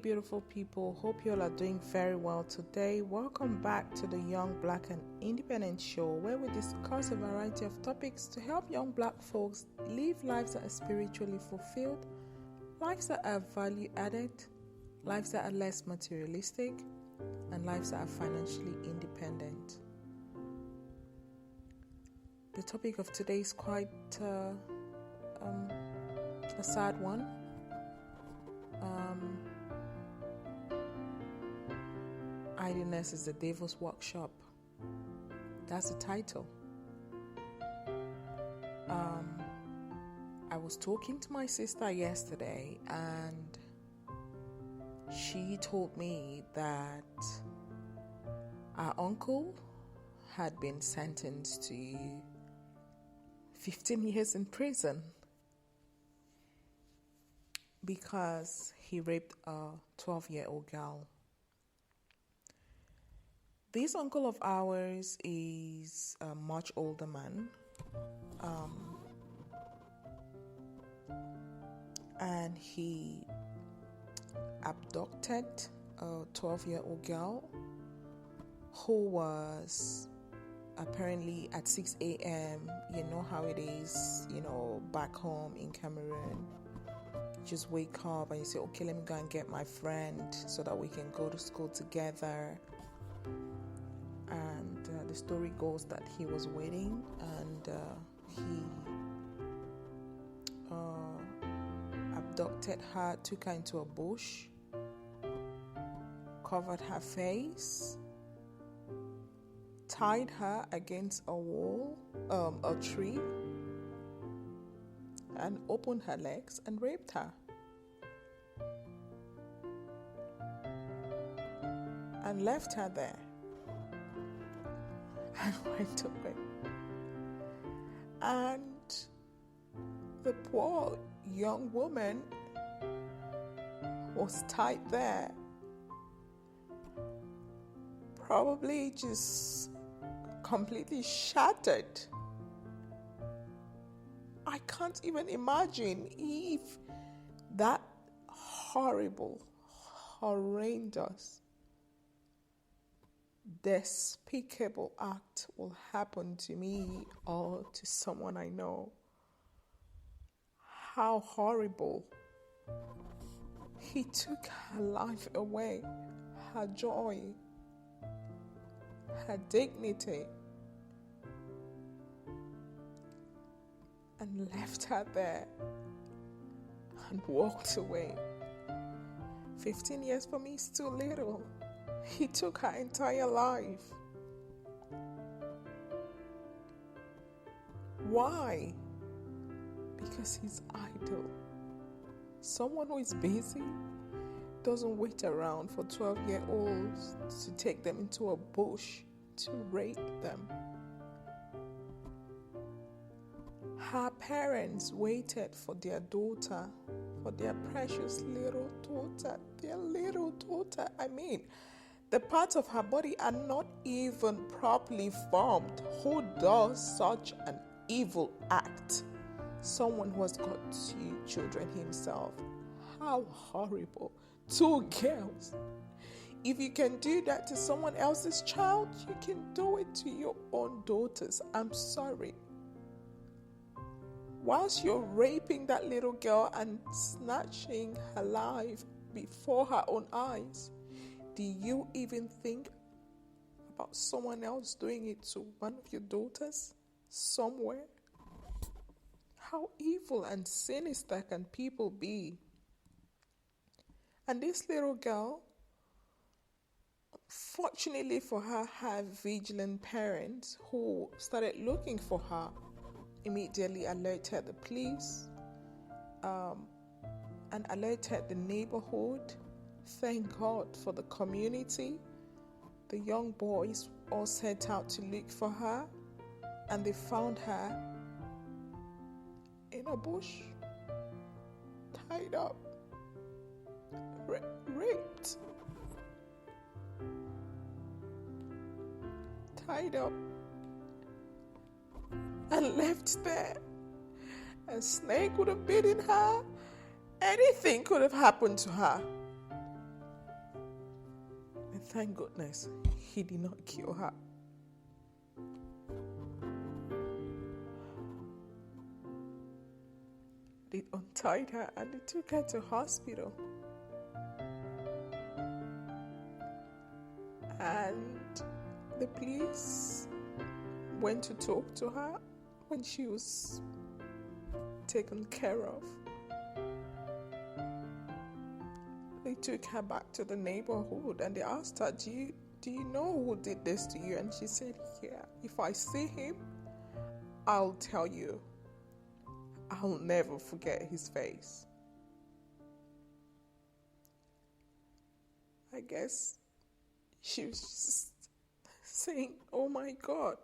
beautiful people. Hope you all are doing very well today. Welcome back to the Young Black and Independent Show, where we discuss a variety of topics to help young black folks live lives that are spiritually fulfilled, lives that are value added, lives that are less materialistic, and lives that are financially independent. The topic of today is quite a sad one. Idleness is the Devil's Workshop. That's the title. I was talking to my sister yesterday, and she told me that our uncle had been sentenced to 15 years in prison because he raped a 12-year-old girl. This uncle of ours is a much older man, and he abducted a 12-year-old girl who was apparently at 6 a.m. You know how it is, back home in Cameroon. You just wake up and you say, okay, let me go and get my friend so that we can go to school together. And the story goes that he was waiting, and he abducted her, took her into a bush, covered her face, tied her against a wall, a tree, and opened her legs and raped her. And left her there. And went away. And the poor young woman was tied there, probably just completely shattered. I can't even imagine if that horrible, horrendous, despicable act will happen to me or to someone I know. How horrible. He took her life away, her joy, her dignity, and left her there and walked away. 15 years for me is too little. He took her entire life. Why? Because he's idle. Someone who is busy doesn't wait around for 12-year-olds to take them into a bush to rape them. Her parents waited for their daughter, for their precious little daughter, the parts of her body are not even properly formed. Who does such an evil act? Someone who has got 2 children himself. How horrible. 2 girls. If you can do that to someone else's child, you can do it to your own daughters. I'm sorry. Whilst you're raping that little girl and snatching her life before her own eyes, do you even think about someone else doing it to one of your daughters somewhere? How evil and sinister can people be? And this little girl, fortunately for her, had vigilant parents who started looking for her, immediately alerted the police and alerted the neighborhood. Thank God for the community. The young boys all set out to look for her, and they found her in a bush, tied up, raped, tied up, and left there. A snake would have bitten her. Anything could have happened to her. Thank goodness he did not kill her. They untied her and they took her to hospital. And the police went to talk to her when she was taken care of. They took her back to the neighborhood and they asked her, do you know who did this to you? And she said, yeah, if I see him, I'll tell you. I'll never forget his face. I guess she was just saying, oh my God,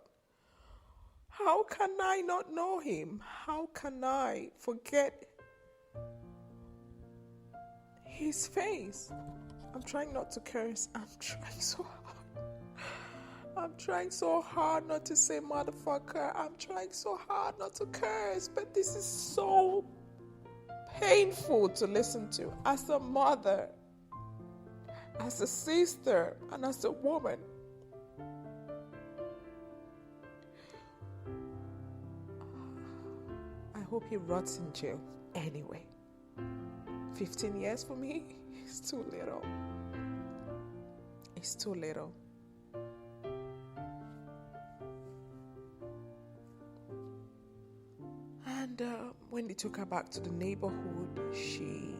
how can I not know him? How can I forget his face? I'm trying not to curse. I'm trying so hard. I'm trying so hard not to say motherfucker. I'm trying so hard not to curse. But this is so painful to listen to as a mother, as a sister, and as a woman. I hope he rots in jail anyway. 15 years for me is too little. It's too little. And when they took her back to the neighborhood, she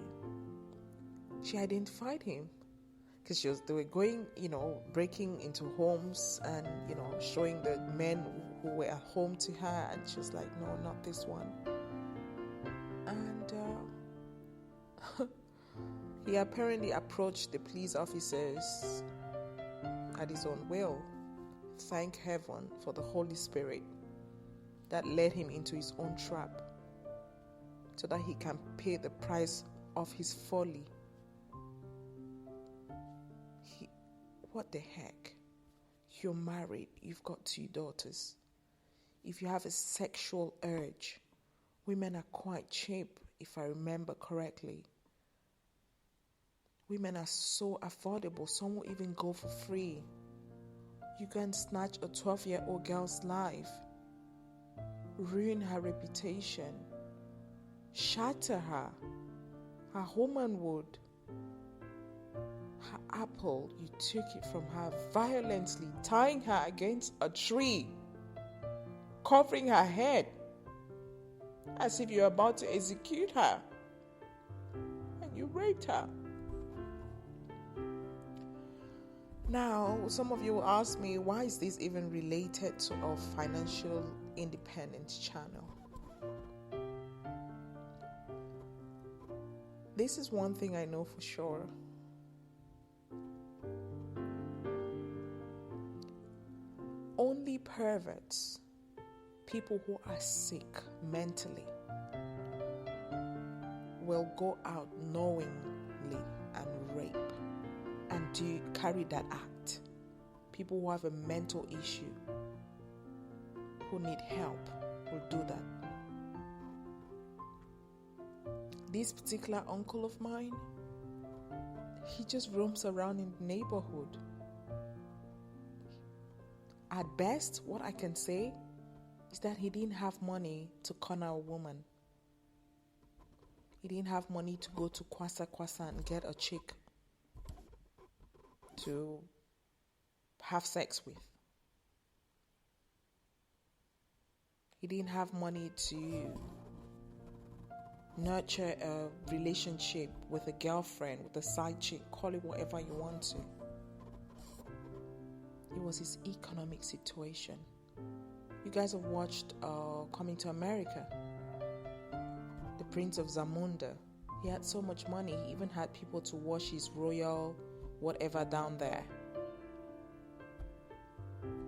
identified him. Because they were going, breaking into homes and, showing the men who were at home to her. And she was like, no, not this one. And he apparently approached the police officers at his own will. Thank heaven for the Holy Spirit that led him into his own trap so that he can pay the price of his folly. What the heck? You're married, you've got 2 daughters. If you have a sexual urge, women are quite cheap, if I remember correctly. Women are so affordable, some will even go for free. You can snatch a 12-year-old girl's life, ruin her reputation, shatter her womanhood. Her apple, you took it from her violently, tying her against a tree, covering her head as if you're about to execute her, and you raped her. Now, some of you will ask me, why is this even related to our financial independence channel? This is one thing I know for sure. Only perverts, people who are sick mentally, will go out knowingly and rape and carry that act. People who have a mental issue, who need help, will do that. This particular uncle of mine, he just roams around in the neighborhood. At best, what I can say is that he didn't have money to corner a woman. He didn't have money to go to Kwasa and get a chick to have sex with. He didn't have money to nurture a relationship with a girlfriend, with a side chick, call it whatever you want to. It was his economic situation. You guys have watched Coming to America. The Prince of Zamunda. He had so much money, he even had people to wash his royal whatever down there.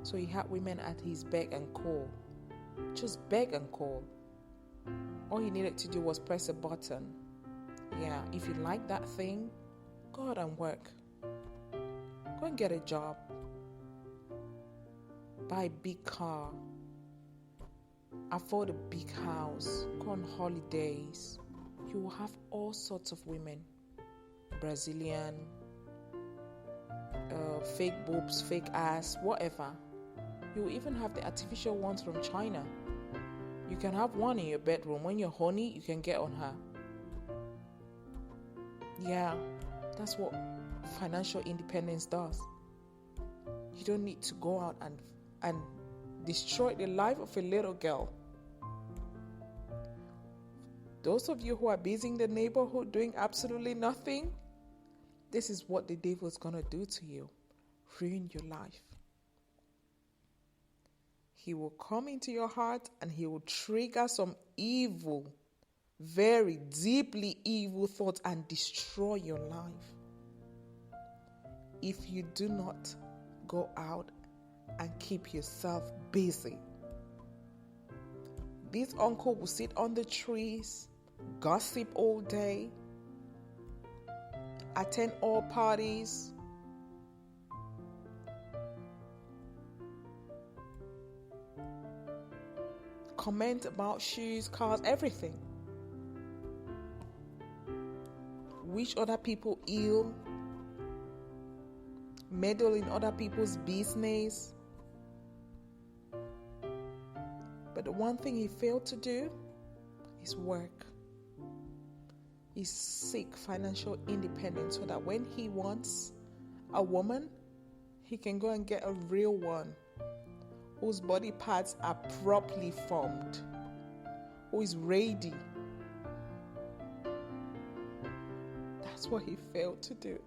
So he had women at his beck and call. Just beg and call. All he needed to do was press a button. Yeah, if you like that thing, go out and work. Go and get a job. Buy a big car. Afford a big house. Go on holidays. You will have all sorts of women. Brazilian, fake boobs, fake ass, whatever. You even have the artificial ones from China. You can have one in your bedroom. When you're horny, you can get on her. Yeah, that's what financial independence does. You don't need to go out and destroy the life of a little girl. Those of you who are busy in the neighborhood doing absolutely nothing, this is what the devil is going to do to you. Ruin your life. He will come into your heart and he will trigger some evil, very deeply evil thoughts and destroy your life. If you do not go out and keep yourself busy. This uncle will sit on the trees, gossip all day, attend all parties, comment about shoes, cars, everything. Wish other people ill, meddle in other people's business. But the one thing he failed to do is work. He seek financial independence so that when he wants a woman, he can go and get a real one whose body parts are properly formed, who is ready. That's what he failed to do.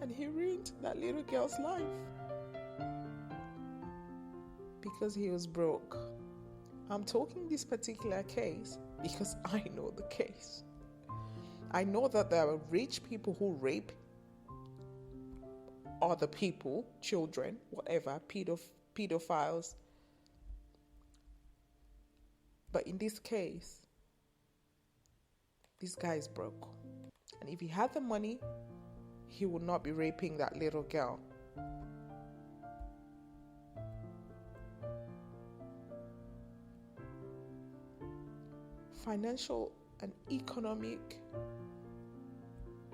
And he ruined that little girl's life because he was broke. I'm talking this particular case because I know the case. I know that there are rich people who rape other people, children, whatever, pedophiles. But in this case, this guy is broke. And if he had the money, he would not be raping that little girl. Financial and economic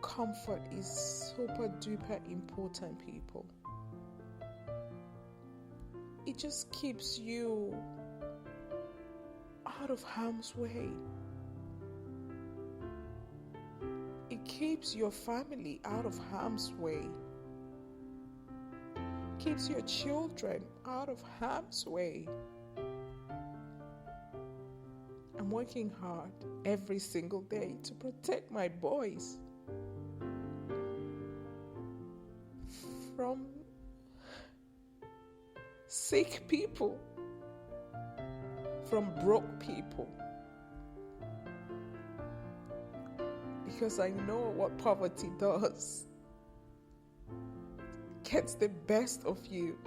comfort is super duper important, people. It just keeps you out of harm's way. It keeps your family out of harm's way. Keeps your children out of harm's way. I'm working hard every single day to protect my boys from sick people, from broke people. Because I know what poverty does. Gets the best of you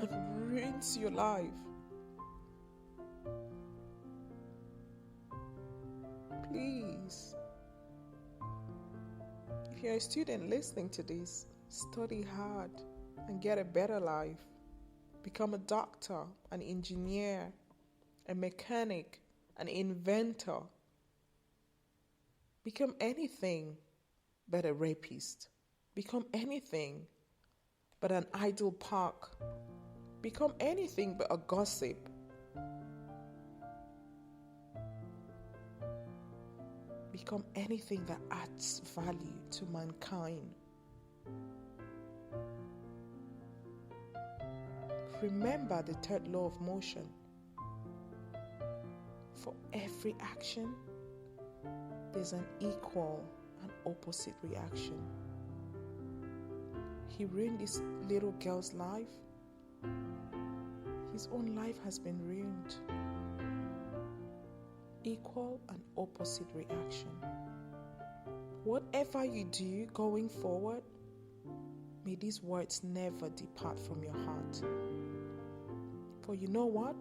and ruins your life. Please, if you're a student listening to this, study hard and get a better life. Become a doctor, an engineer, a mechanic, an inventor. Become anything but a rapist. Become anything but an idle park. Become anything but a gossip. Become anything that adds value to mankind. Remember the third law of motion. For every action, there's an equal and opposite reaction. He ruined this little girl's life. His own life has been ruined. Equal and opposite reaction. Whatever you do going forward, may these words never depart from your heart. For you know what?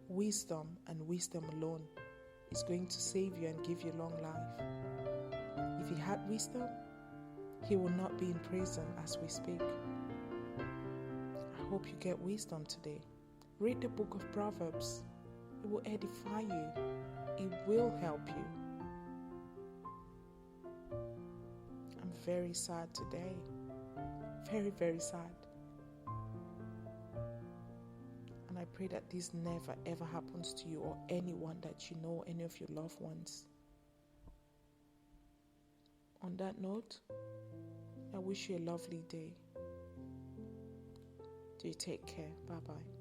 Wisdom and wisdom alone is going to save you and give you long life. If he had wisdom, he will not be in prison as we speak. I hope you get wisdom today. Read the book of Proverbs. It will edify you. It will help you. I'm very sad today. Very, very sad. And I pray that this never ever happens to you or anyone that you know, any of your loved ones. On that note, I wish you a lovely day. Do take care. Bye-bye.